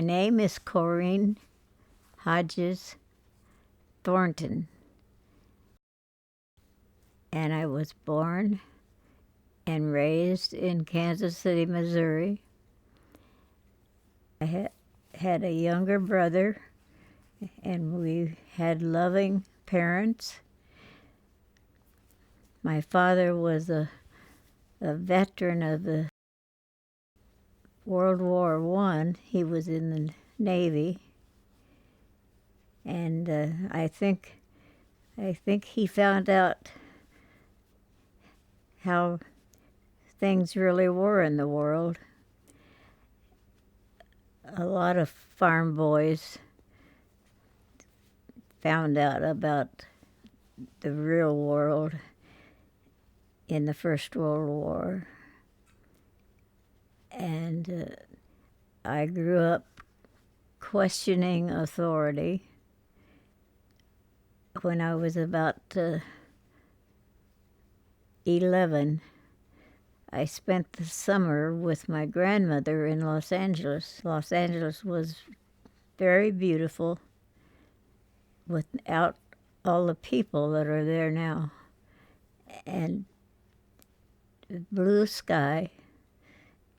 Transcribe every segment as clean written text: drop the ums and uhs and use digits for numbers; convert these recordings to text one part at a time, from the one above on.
name is Corine Hodges Thornton, and I was born and raised in Kansas City, Missouri. I had a younger brother, and we had loving parents. My father was a veteran of the World War I. He was in the Navy, and I think he found out how things really were in the world. A lot of farm boys found out about the real world in the First World War. And I grew up questioning authority. When I was about 11, I spent the summer with my grandmother in Los Angeles. Los Angeles was very beautiful without all the people that are there now. And blue sky,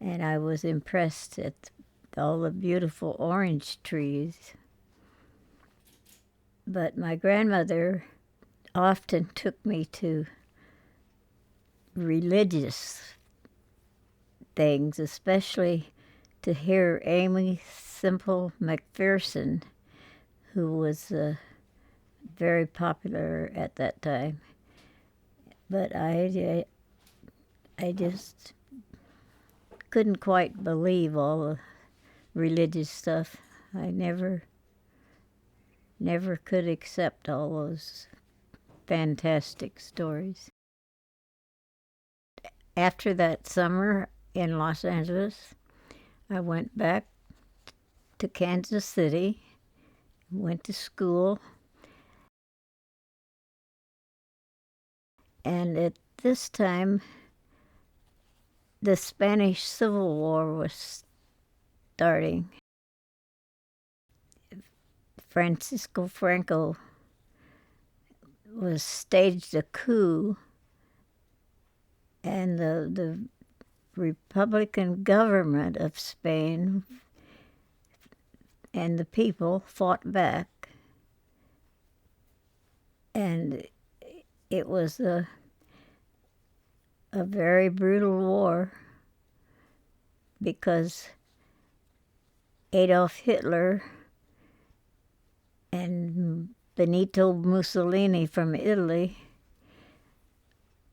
and I was impressed at all the beautiful orange trees. But my grandmother often took me to religious things, especially to hear Amy Semple McPherson, who was very popular at that time. But I just couldn't quite believe all the religious stuff. I never could accept all those fantastic stories. After that summer in Los Angeles, I went back to Kansas City, went to school, and at this time, the Spanish Civil War was starting. Francisco Franco was staged a coup, and the Republican government of Spain and the people fought back. And it was a very brutal war because Adolf Hitler and Benito Mussolini from Italy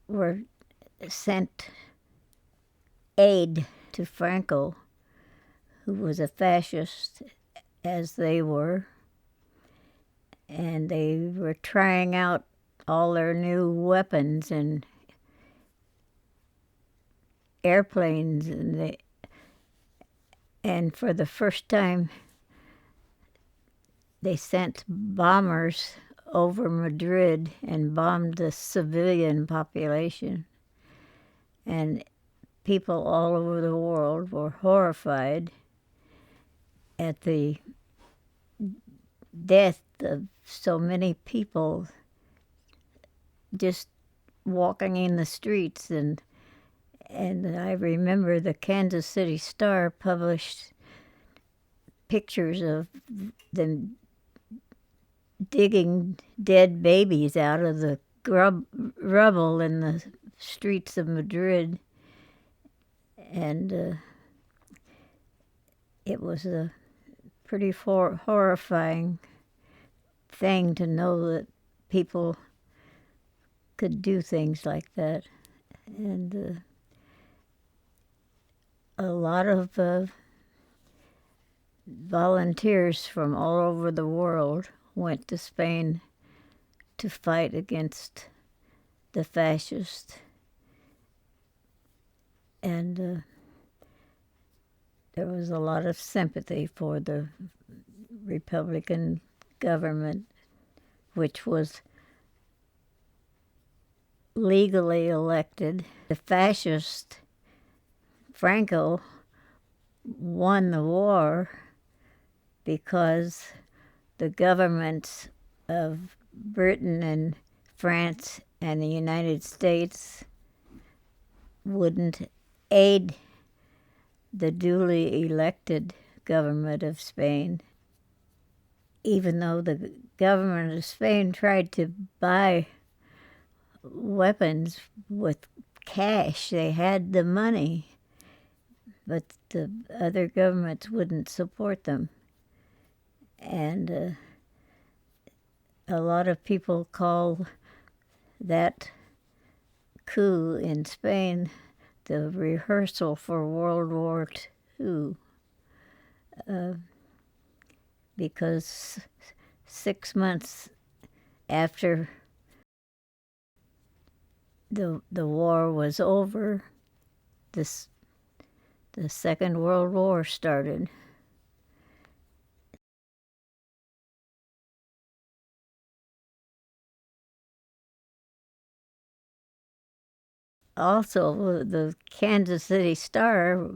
were sent aid to Franco, who was a fascist, as they were, and they were trying out all their new weapons and airplanes, and for the first time they sent bombers over Madrid and bombed the civilian population. And people all over the world were horrified at the death of so many people just walking in the streets. And I remember the Kansas City Star published pictures of them digging dead babies out of the rubble in the streets of Madrid. And it was a pretty horrifying thing to know that people could do things like that. And a lot of volunteers from all over the world went to Spain to fight against the fascists. And there was a lot of sympathy for the Republican government, which was legally elected. The fascist Franco won the war, because the governments of Britain and France and the United States wouldn't aid the duly elected government of Spain, even though the government of Spain tried to buy weapons with cash. They had the money, but the other governments wouldn't support them. And a lot of people call that coup in Spain the rehearsal for World War II, because 6 months after the war was over, the Second World War started. Also, the Kansas City Star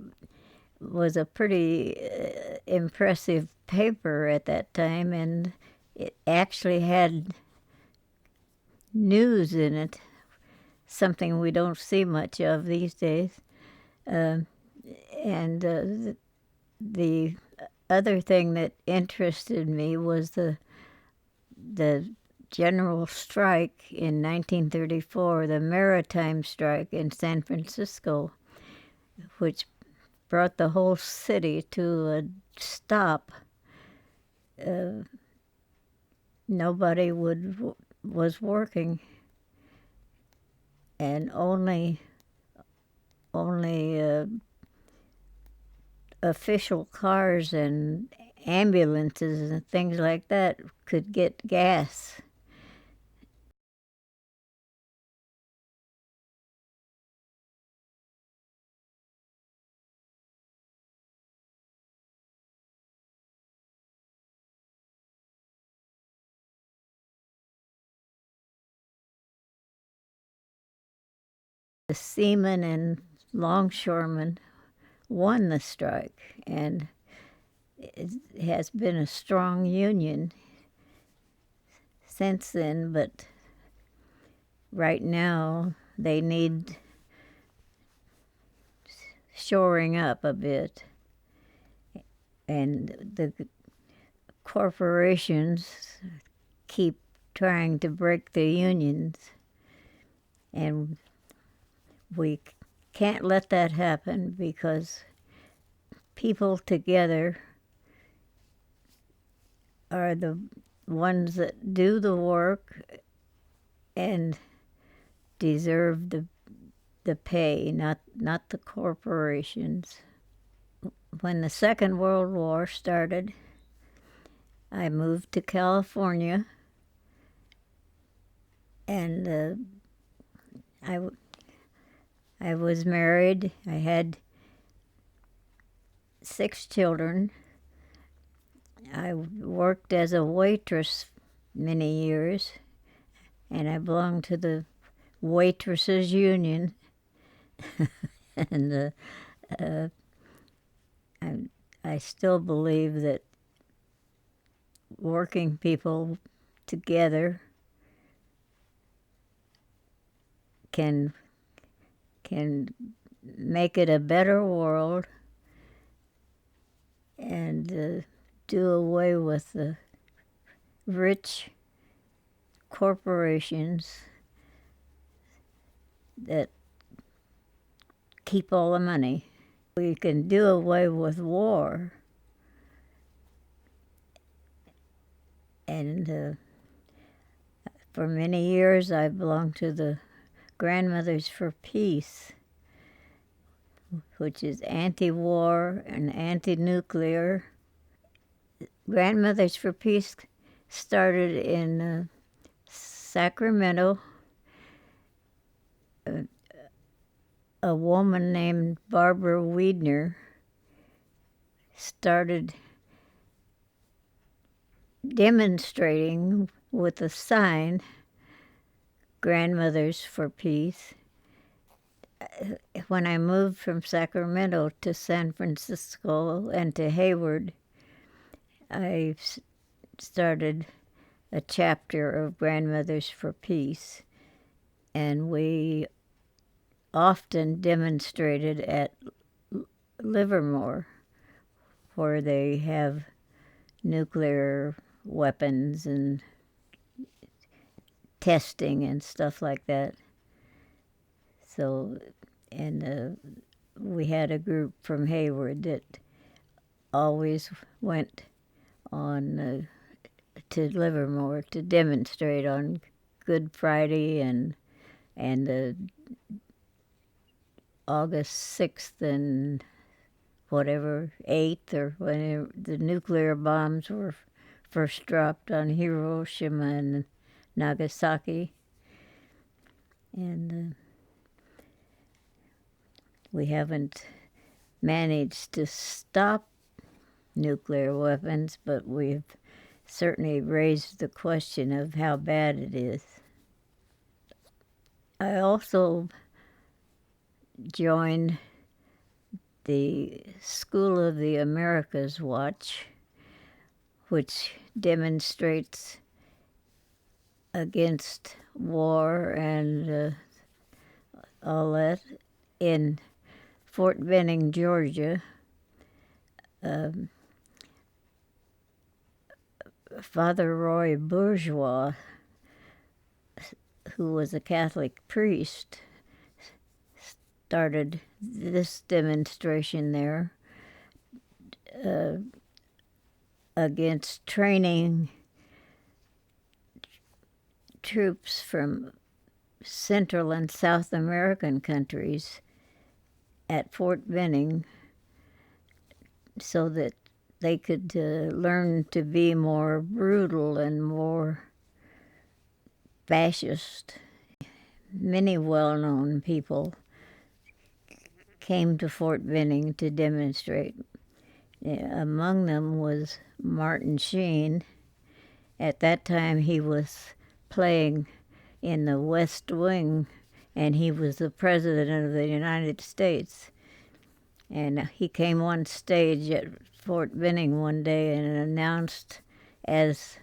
was a pretty impressive paper at that time, and it actually had news in it, something we don't see much of these days. And the other thing that interested me was the general strike in 1934, the maritime strike in San Francisco, which brought the whole city to a stop. Nobody was working, and only official cars and ambulances and things like that could get gas. The seamen and longshoremen won the strike, and it has been a strong union since then, but right now they need shoring up a bit. And the corporations keep trying to break the unions, and we can't let that happen, because people together are the ones that do the work and deserve the pay, not the corporations. When the Second World War started, I moved to California, and I was married. I had 6 children. I worked as a waitress many years, and I belonged to the waitresses union. And I still believe that working people together can make it a better world, and do away with the rich corporations that keep all the money. We can do away with war, and for many years I belonged to the Grandmothers for Peace, which is anti-war and anti-nuclear. Grandmothers for Peace started in Sacramento. A woman named Barbara Wiedner started demonstrating with a sign, Grandmothers for Peace. When I moved from Sacramento to San Francisco and to Hayward, I started a chapter of Grandmothers for Peace, and we often demonstrated at Livermore, where they have nuclear weapons and testing and stuff like that. So, and we had a group from Hayward that always went on to Livermore to demonstrate on Good Friday and August 6th and whatever, 8th, or whenever the nuclear bombs were first dropped on Hiroshima and Nagasaki. And we haven't managed to stop nuclear weapons, but we've certainly raised the question of how bad it is. I also joined the School of the Americas Watch, which demonstrates against war and all that in Fort Benning, Georgia. Father Roy Bourgeois, who was a Catholic priest, started this demonstration there against training troops from Central and South American countries at Fort Benning so that they could learn to be more brutal and more fascist. Many well-known people came to Fort Benning to demonstrate. Among them was Martin Sheen. At that time, he was playing in the West Wing, and he was the President of the United States. And he came on stage at Fort Benning one day and announced, "As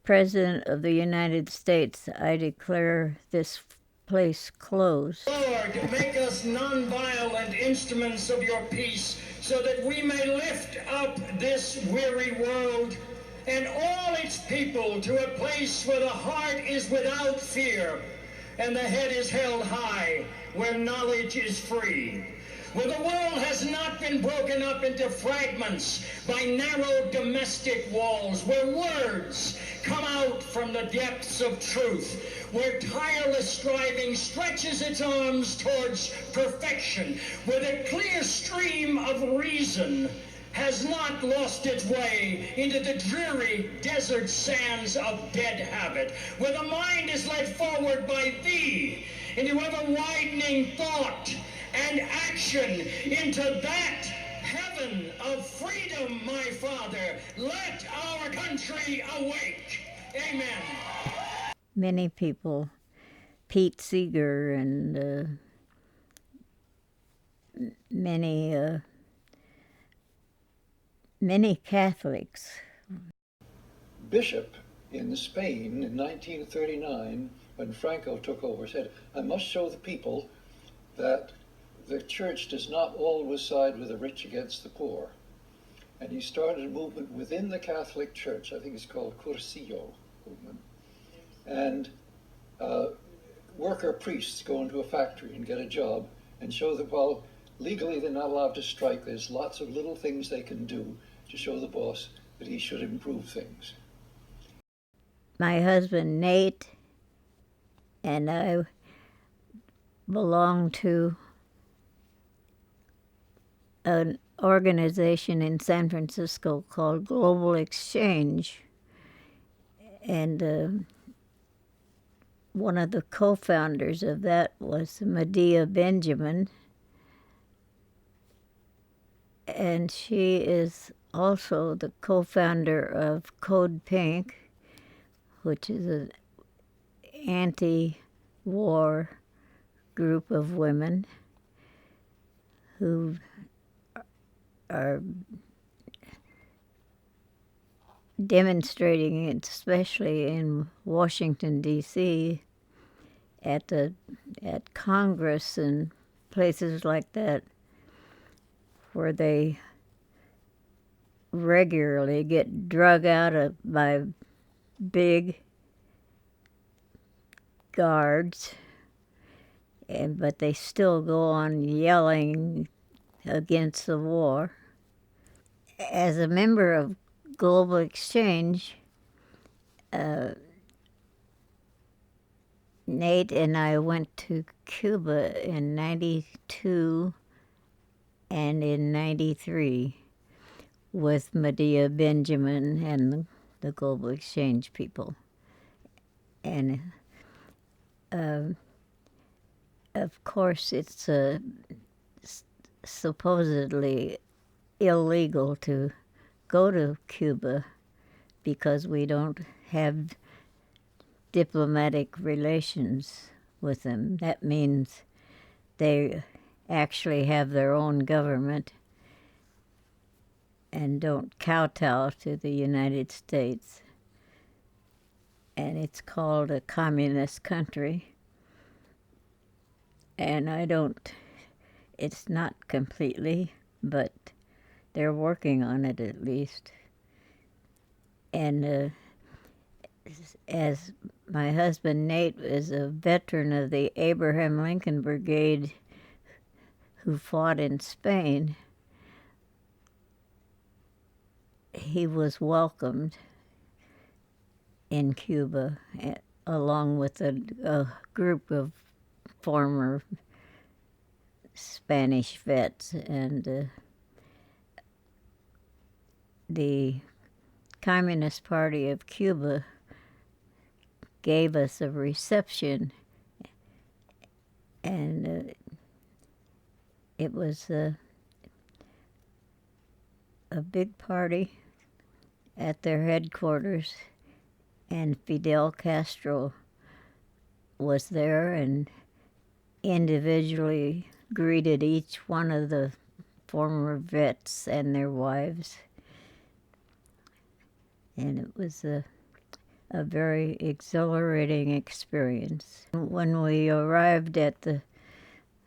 President of the United States, I declare this place closed." Lord, make us nonviolent instruments of your peace, so that we may lift up this weary world and all its people to a place where the heart is without fear and the head is held high, where knowledge is free, where the world has not been broken up into fragments by narrow domestic walls, where words come out from the depths of truth, where tireless striving stretches its arms towards perfection, where the clear stream of reason has not lost its way into the dreary desert sands of dead habit, where the mind is led forward by thee into ever-widening thought and action into that heaven of freedom, my Father. Let our country awake. Amen. Many people, Pete Seeger and many Catholics. Bishop in Spain in 1939, when Franco took over, said, "I must show the people that the church does not always side with the rich against the poor." And he started a movement within the Catholic Church, I think it's called Cursillo movement. And worker priests go into a factory and get a job and show that while legally they're not allowed to strike, there's lots of little things they can do to show the boss that he should improve things. My husband Nate and I belong to an organization in San Francisco called Global Exchange, and one of the co-founders of that was Medea Benjamin, and she is also the co-founder of Code Pink, which is an anti-war group of women who are demonstrating it, especially in Washington, D.C., at Congress and places like that, where they regularly get drug out by big guards, but they still go on yelling against the war. As a member of Global Exchange, Nate and I went to Cuba in 92 and in 93 with Medea Benjamin and the Global Exchange people. And of course, it's supposedly illegal to go to Cuba because we don't have diplomatic relations with them. That means they actually have their own government and don't kowtow to the United States. And it's called a communist country. And it's not completely, but they're working on it at least. And as my husband Nate is a veteran of the Abraham Lincoln Brigade who fought in Spain, he was welcomed in Cuba along with a group of former Spanish vets, and the Communist Party of Cuba gave us a reception, and it was a big party at their headquarters, and Fidel Castro was there and individually greeted each one of the former vets and their wives. And it was a very exhilarating experience. When we arrived at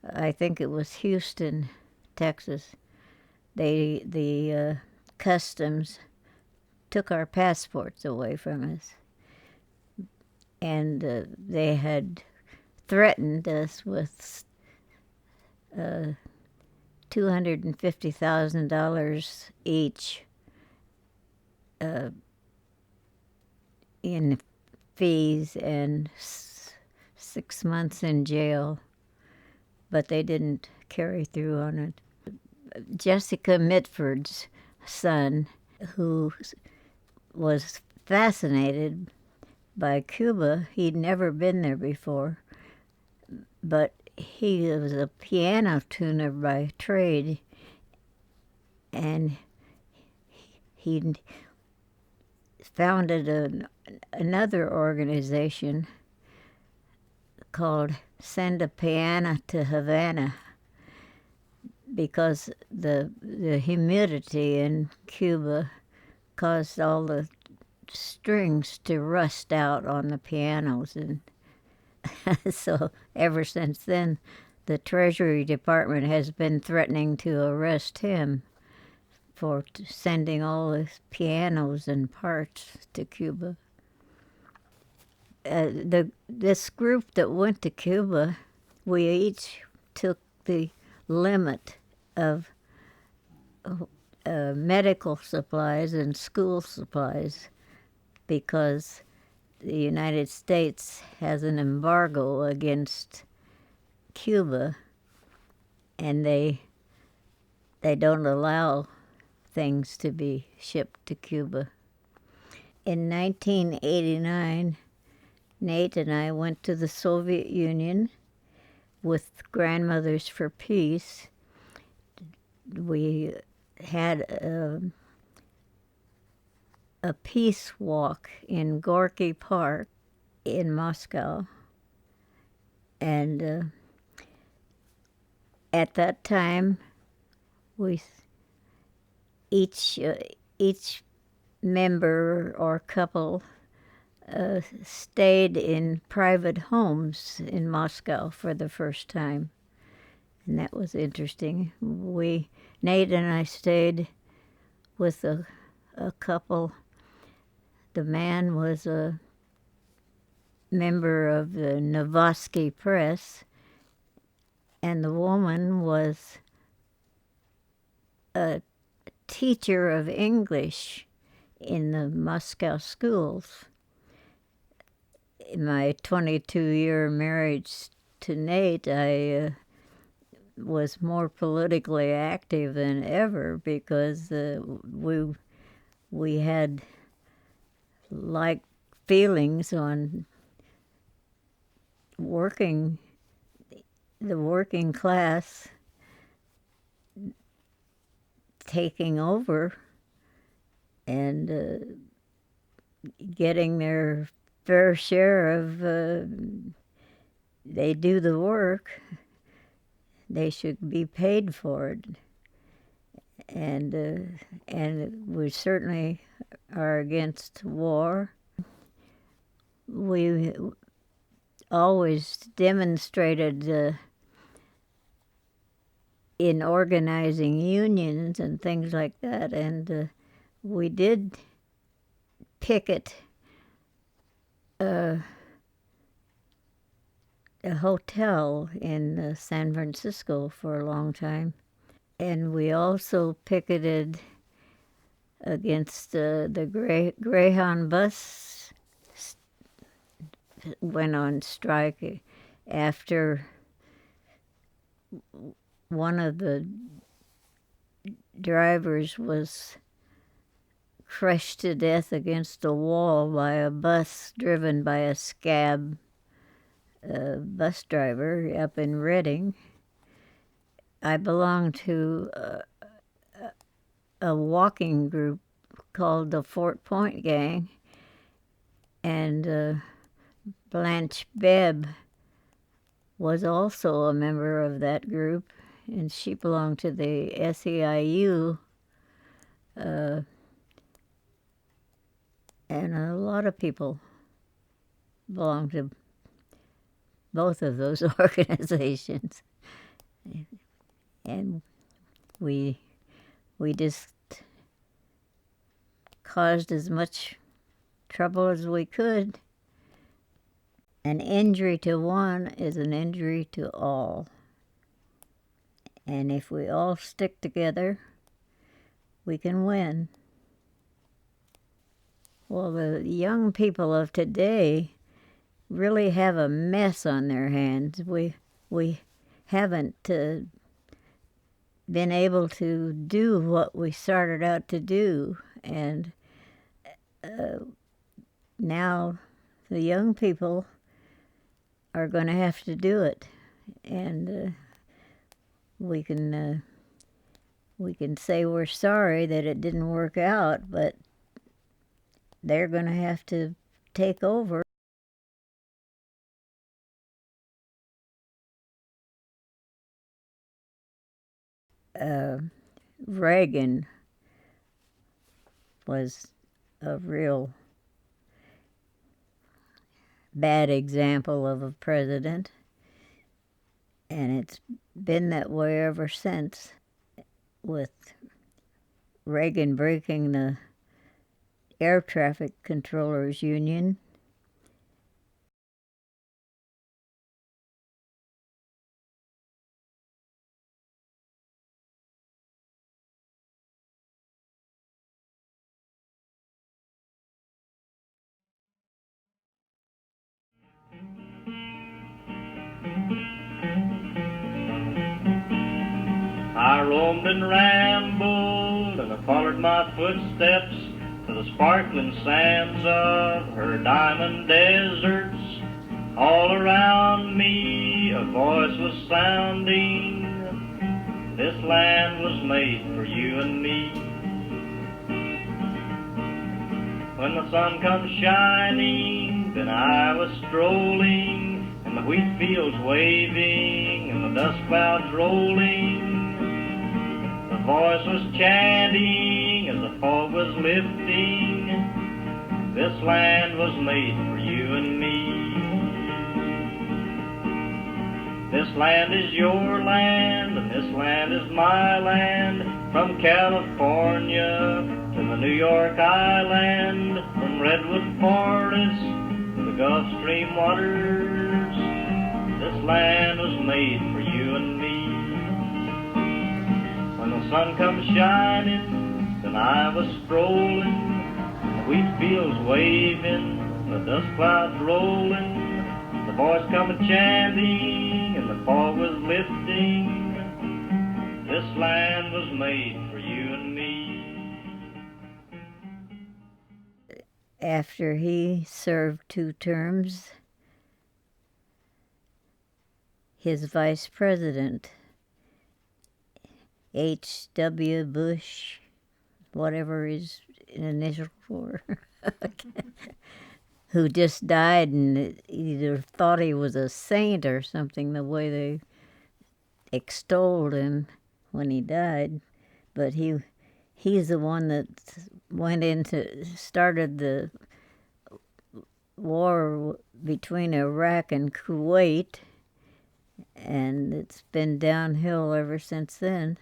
I think it was Houston, Texas, the customs took our passports away from us. And they had threatened us with $250,000 each in fees and 6 months in jail, but they didn't carry through on it. Jessica Mitford's son, who was fascinated by Cuba, he'd never been there before, but he was a piano tuner by trade, and he founded another organization called Send a Piano to Havana, because the humidity in Cuba caused all the strings to rust out on the pianos, and so ever since then the Treasury Department has been threatening to arrest him for sending all his pianos and parts to Cuba. This group that went to Cuba, we each took the limit of medical supplies and school supplies, because the United States has an embargo against Cuba, and they don't allow things to be shipped to Cuba. In 1989, Nate and I went to the Soviet Union with Grandmothers for Peace. We had a peace walk in Gorky Park in Moscow, and at that time we each member or couple stayed in private homes in Moscow for the first time, and that was interesting. Nate and I stayed with a couple. The man was a member of the Novosti Press, and the woman was a teacher of English in the Moscow schools. In my 22-year marriage to Nate, I was more politically active than ever because we had like feelings on the working class taking over and getting their fair share of, they do the work, they should be paid for it. And we certainly are against war. We always demonstrated in organizing unions and things like that, and we did picket a hotel in San Francisco for a long time, and we also picketed against the Greyhound bus went on strike after one of the drivers was crushed to death against a wall by a bus driven by a scab bus driver up in Reading. I belong to a walking group called the Fort Point Gang, and Blanche Bebb was also a member of that group, and she belonged to the SEIU, and a lot of people belong to both of those organizations. And we just caused as much trouble as we could. An injury to one is an injury to all. And if we all stick together, we can win. Well, the young people of today really have a mess on their hands. We haven't been able to do what we started out to do, and now the young people are going to have to do it, and we can say we're sorry that it didn't work out, but they're going to have to take over. Reagan was a real bad example of a president, and it's been that way ever since, with Reagan breaking the air traffic controllers union. I roamed and rambled, and I followed my footsteps to the sparkling sands of her diamond deserts. All around me a voice was sounding, this land was made for you and me. When the sun comes shining, then I was strolling, and the wheat fields waving, and the dust clouds rolling. The voice was chanting as the fog was lifting, This land was made for you and me. This land is your land, and this land is my land. From California to the New York Island, from Redwood Forest to the Gulf Stream waters, this land was made for you and me. When the sun comes shining, then I was strolling, the wheat fields waving, the dust clouds rolling, the boys coming chanting, and the fog was lifting. This land was made for you and me. After he served 2 terms, his vice president, H.W. Bush, whatever his initials were, who just died and either thought he was a saint or something, the way they extolled him when he died. But he's the one that started the war between Iraq and Kuwait, and it's been downhill ever since then.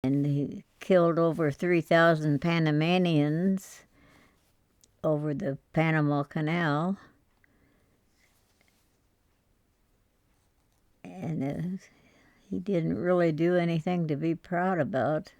And he killed over 3,000 Panamanians over the Panama Canal. And he didn't really do anything to be proud about.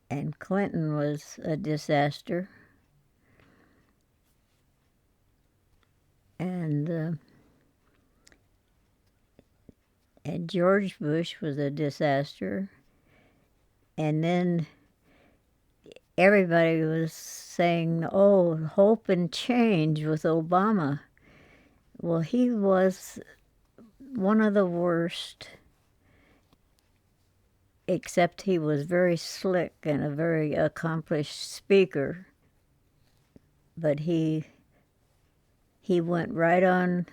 And Clinton was a disaster. And George Bush was a disaster. And then everybody was saying, oh, hope and change with Obama. Well, he was one of the worst, except he was very slick and a very accomplished speaker. But he went right on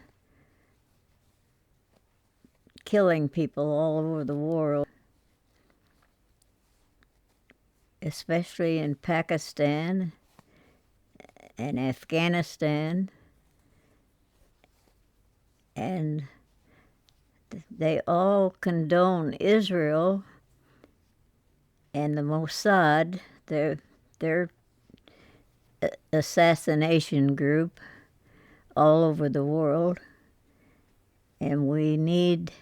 killing people all over the world, especially in Pakistan and Afghanistan. And they all condone Israel and the Mossad, their assassination group, all over the world. And we need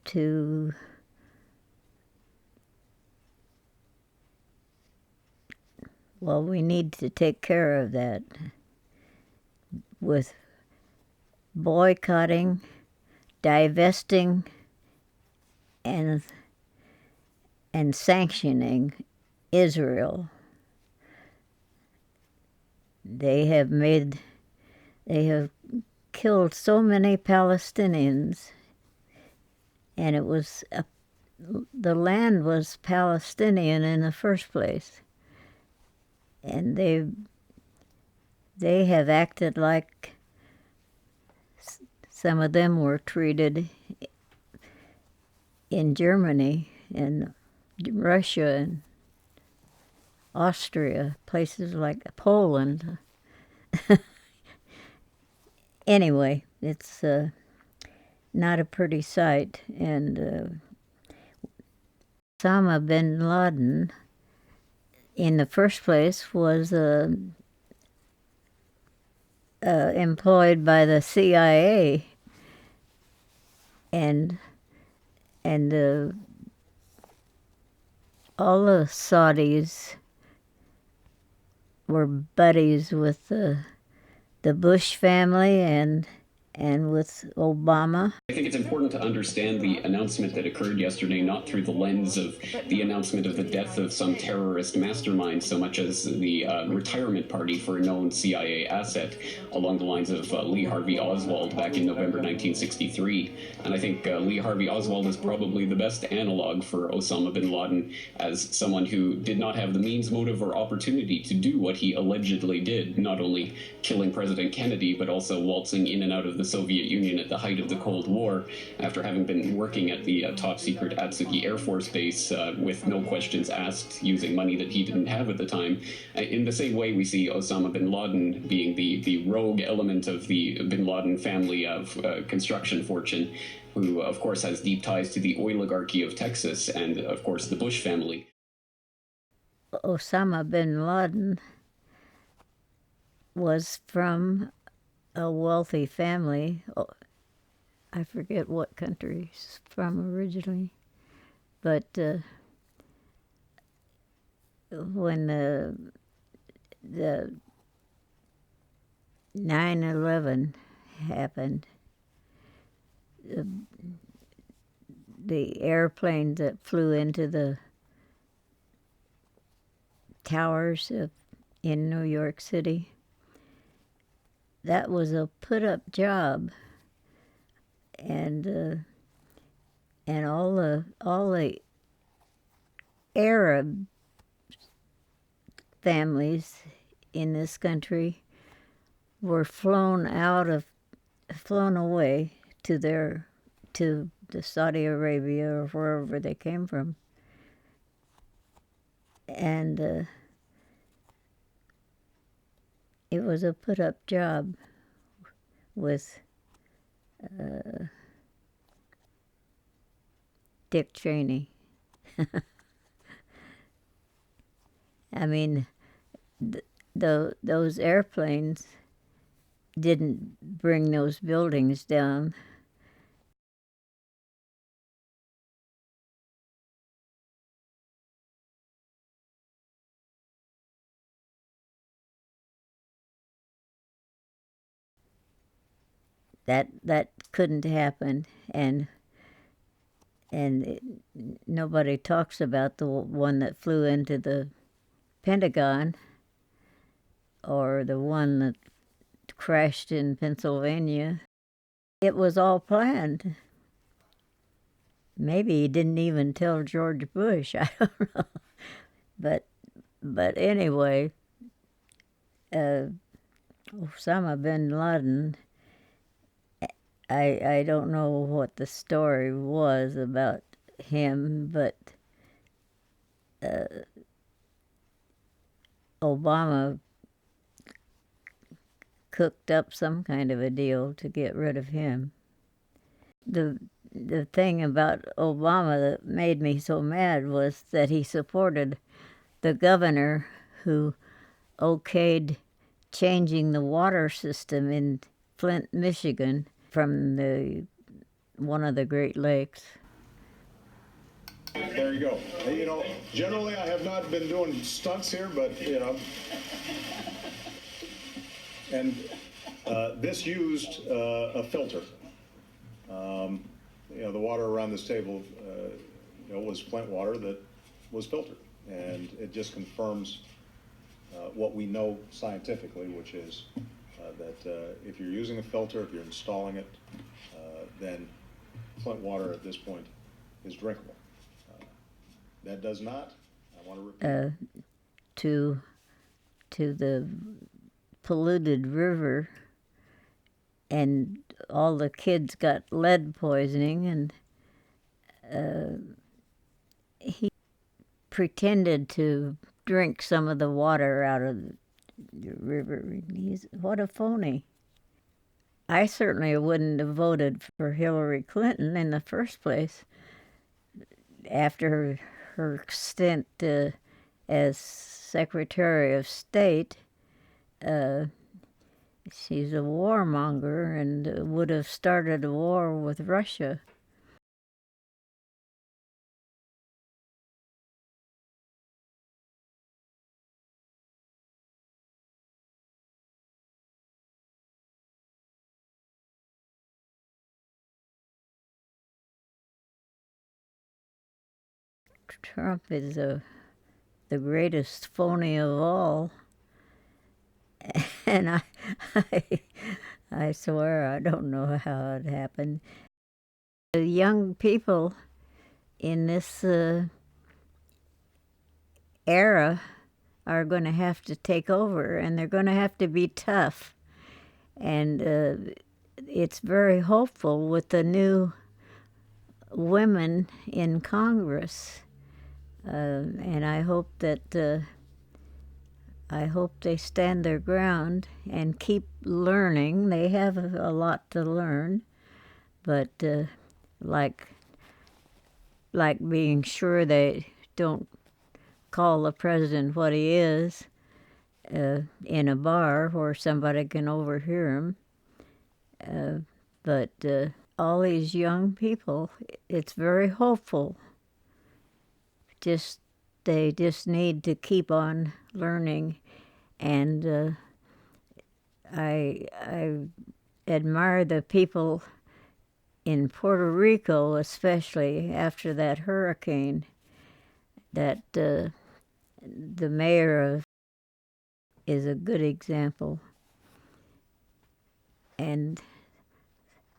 to take care of that with boycotting, divesting, and sanctioning Israel. They have killed so many Palestinians, and the land was Palestinian in the first place, and they have acted like some of them were treated in Germany and Russia and Austria, places like Poland. Anyway, it's not a pretty sight. And Osama bin Laden, in the first place, was employed by the CIA, and all the Saudis were buddies with the the Bush family and with Obama. I think it's important to understand the announcement that occurred yesterday not through the lens of the announcement of the death of some terrorist mastermind so much as the retirement party for a known CIA asset along the lines of Lee Harvey Oswald back in November 1963. And I think Lee Harvey Oswald is probably the best analog for Osama bin Laden as someone who did not have the means, motive, or opportunity to do what he allegedly did, not only killing President Kennedy, but also waltzing in and out of the Soviet Union at the height of the Cold War after having been working at the top secret Atsugi Air Force Base with no questions asked, using money that he didn't have at the time. In the same way, we see Osama bin Laden being the rogue element of the bin Laden family of construction fortune, who, of course, has deep ties to the oligarchy of Texas and, of course, the Bush family. Osama bin Laden was from a wealthy family. I forget what country he's from originally, but when the 9/11 happened, the airplanes that flew into the towers in New York City, that was a put-up job, and all the Arab families in this country were flown away to the Saudi Arabia or wherever they came from, and it was a put-up job with Dick Cheney. I mean, those airplanes didn't bring those buildings down. That couldn't happen, and nobody talks about the one that flew into the Pentagon or the one that crashed in Pennsylvania. It was all planned. Maybe he didn't even tell George Bush. I don't know. But anyway, Osama bin Laden, I don't know what the story was about him, but Obama cooked up some kind of a deal to get rid of him. The thing about Obama that made me so mad was that he supported the governor who okayed changing the water system in Flint, Michigan from one of the Great Lakes. There you go. You know, generally I have not been doing stunts here, but, you know, and this used a filter. You know, the water around this table, you know, was Flint water that was filtered, and it just confirms what we know scientifically, which is that if you're using a filter, if you're installing it, then Flint water at this point is drinkable. That does not, I want to repeat. To the polluted river, and all the kids got lead poisoning, and he pretended to drink some of the water out of the river. What a phony. I certainly wouldn't have voted for Hillary Clinton in the first place after her stint as Secretary of State. She's a warmonger and would have started a war with Russia. Trump is the greatest phony of all. And I swear I don't know how it happened. The young people in this era are going to have to take over, and they're going to have to be tough. And it's very hopeful with the new women in Congress. And I hope that I hope they stand their ground and keep learning. They have a lot to learn, but like being sure they don't call the president what he is in a bar where somebody can overhear him. But all these young people, it's very hopeful. They just need to keep on learning, and I admire the people in Puerto Rico, especially after that hurricane, that the mayor is a good example. And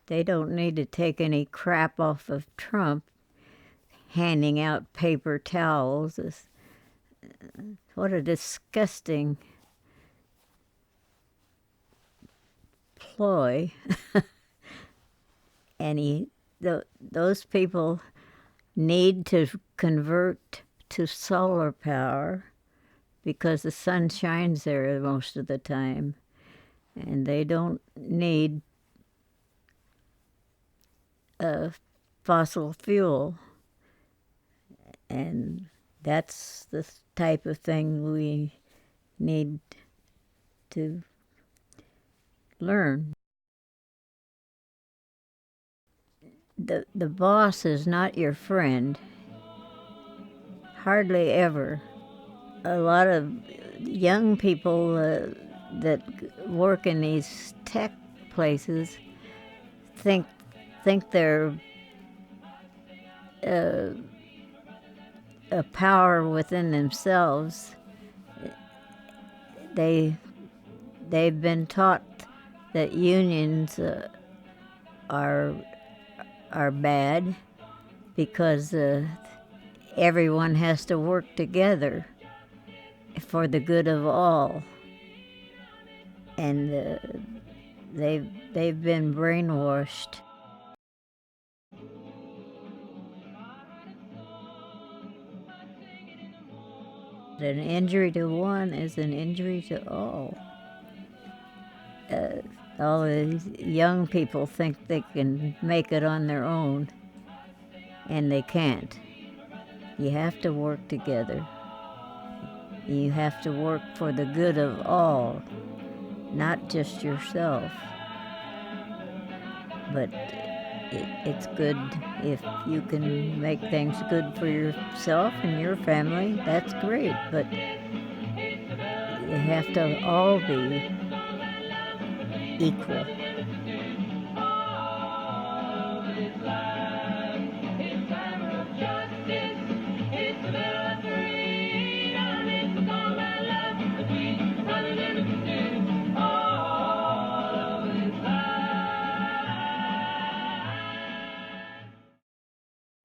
they don't need to take any crap off of Trump handing out paper towels. What a disgusting ploy. And those people need to convert to solar power because the sun shines there most of the time. And they don't need fossil fuel. And that's the type of thing we need to learn. The boss is not your friend. Hardly ever. A lot of young people that work in these tech places think they're a power within themselves. They've been taught that unions are bad because everyone has to work together for the good of all, and they've been brainwashed. An injury to one is an injury to all. All these young people think they can make it on their own, and they can't. You have to work together. You have to work for the good of all, not just yourself. But it's good if you can make things good for yourself and your family. That's great, but you have to all be equal.